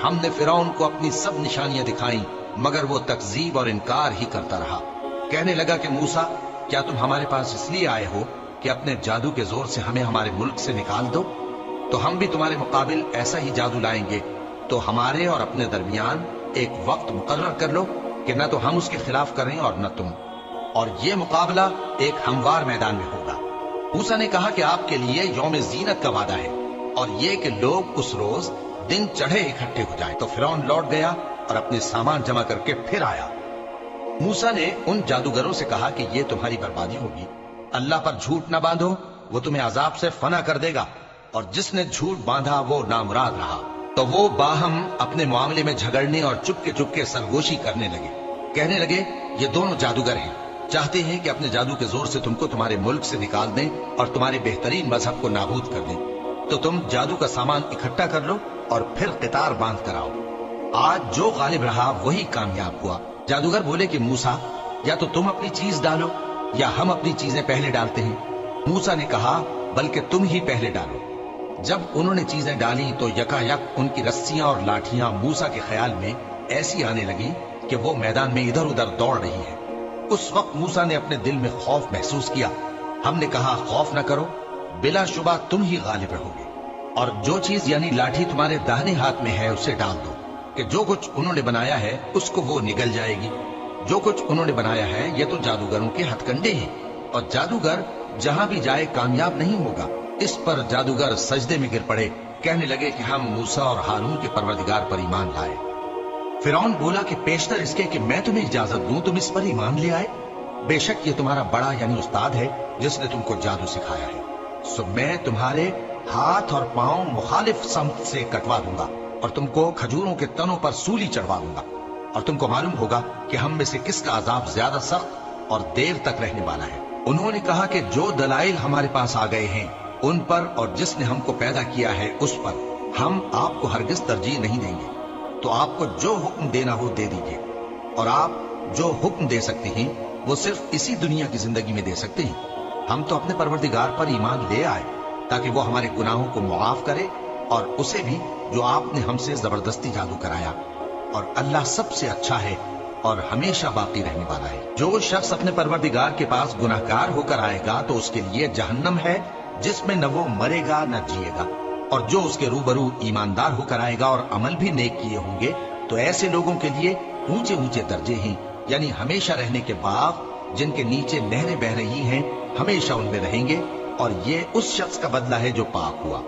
ہم نے فرعون کو اپنی سب نشانیاں دکھائیں مگر وہ تکذیب اور انکار ہی کرتا رہا۔ کہنے لگا کہ موسیٰ، کیا تم ہمارے پاس اس لیے آئے ہو کہ اپنے جادو کے زور سے ہمیں ہمارے ملک سے نکال دو؟ تو ہم بھی تمہارے مقابل ایسا ہی جادو لائیں گے، تو ہمارے اور اپنے درمیان ایک وقت مقرر کر لو کہ نہ تو ہم اس کے خلاف کریں اور نہ تم، اور یہ مقابلہ ایک ہموار میدان میں ہوگا۔ موسیٰ نے کہا کہ آپ کے لیے یوم زینت کا وعدہ ہے، اور یہ کہ لوگ اس روز دن چڑھے اکٹھے ہو جائیں۔ تو فرعون لوٹ گیا اور اپنے سامان جمع کر کے پھر آیا۔ موسیٰ نے ان جادوگروں سے کہا کہ یہ تمہاری بربادی ہوگی، اللہ پر جھوٹ نہ باندھو، وہ تمہیں عذاب سے فنا کر دے گا، اور جس نے جھوٹ باندھا وہ نامراد رہا۔ تو وہ باہم اپنے معاملے میں جھگڑنے اور چپ کے سرگوشی کرنے لگے۔ کہنے لگے یہ دونوں جادوگر ہیں، چاہتے ہیں کہ اپنے جادو کے زور سے تم کو تمہارے ملک سے نکال دیں اور تمہارے بہترین مذہب کو نابود کر دیں۔ تو تم جادو کا سامان اکٹھا کر لو اور پھر قطار باندھ کر آؤ۔ آج جو غالب رہا وہی کامیاب ہوا۔ جادوگر بولے کہ موسیٰ، یا تو تم اپنی چیز ڈالو یا ہم اپنی چیزیں پہلے ڈالتے ہیں۔ موسیٰ نے کہا بلکہ تم ہی پہلے ڈالو۔ جب انہوں نے چیزیں ڈالی تو یکا یک ان کی رسیاں اور لاٹھیاں موسیٰ کے خیال میں ایسی آنے لگی کہ وہ میدان میں ادھر ادھر دوڑ رہی ہے۔ اس وقت موسیٰ نے اپنے دل میں خوف محسوس کیا۔ ہم نے کہا خوف نہ کرو، بلا شبہ تم ہی غالب رہو گے، اور جو چیز یعنی لاٹھی تمہارے داہنے ہاتھ میں ہے اسے ڈال دو کہ جو کچھ انہوں نے بنایا ہے اس کو وہ نگل جائے گی۔ جو کچھ انہوں نے بنایا ہے یہ تو جادوگروں کے ہتھ کنڈے ہیں، اور جادوگر جہاں بھی جائے کامیاب نہیں ہوگا۔ اس پر جادوگر سجدے میں گر پڑے، کہنے لگے کہ ہم موسیٰ اور ہارون کے پروردگار پر ایمان لائے۔ فرعون بولا کہ پیشتر اس کے کہ میں تمہیں اجازت دوں تم اس پر ایمان لے آئے، بے شک یہ تمہارا بڑا یعنی استاد ہے جس نے تم کو جادو سکھایا ہے، سو میں تمہارے ہاتھ اور پاؤں مخالف سمت سے کٹوا دوں گا اور تم کو کھجوروں کے تنوں پر سولی چڑھوا دوں گا، اور تم کو معلوم ہوگا کہ ہم میں سے کس کا عذاب زیادہ سخت اور دیر تک رہنے والا ہے۔ انہوں نے کہا کہ جو دلائل ہمارے پاس آ گئے ہیں ان پر اور جس نے ہم کو پیدا کیا ہے اس پر ہم آپ کو ہرگز ترجیح نہیں دیں گے، تو آپ کو جو حکم دینا ہو دے دیجیے، اور آپ جو حکم دے سکتے ہیں وہ صرف اسی دنیا کی زندگی میں دے سکتے ہیں۔ ہم تو اپنے پروردگار پر ایمان لے آئے تاکہ وہ ہمارے گناہوں کو معاف کرے، اور اسے بھی جو آپ نے ہم سے زبردستی جادو کرایا، اور اللہ سب سے اچھا ہے اور ہمیشہ باقی رہنے والا ہے۔ جو شخص اپنے پروردگار کے پاس گناہگار ہو کر آئے گا تو اس کے لیے جہنم ہے جس میں نہ وہ مرے گا نہ جیے گا، اور جو اس کے روبرو ایماندار ہو کر آئے گا اور عمل بھی نیک کیے ہوں گے تو ایسے لوگوں کے لیے اونچے اونچے درجے ہیں، یعنی ہمیشہ رہنے کے باغ جن کے نیچے نہریں بہ رہی ہیں، ہمیشہ ان میں رہیں گے، اور یہ اس شخص کا بدلہ ہے جو پاک ہوا۔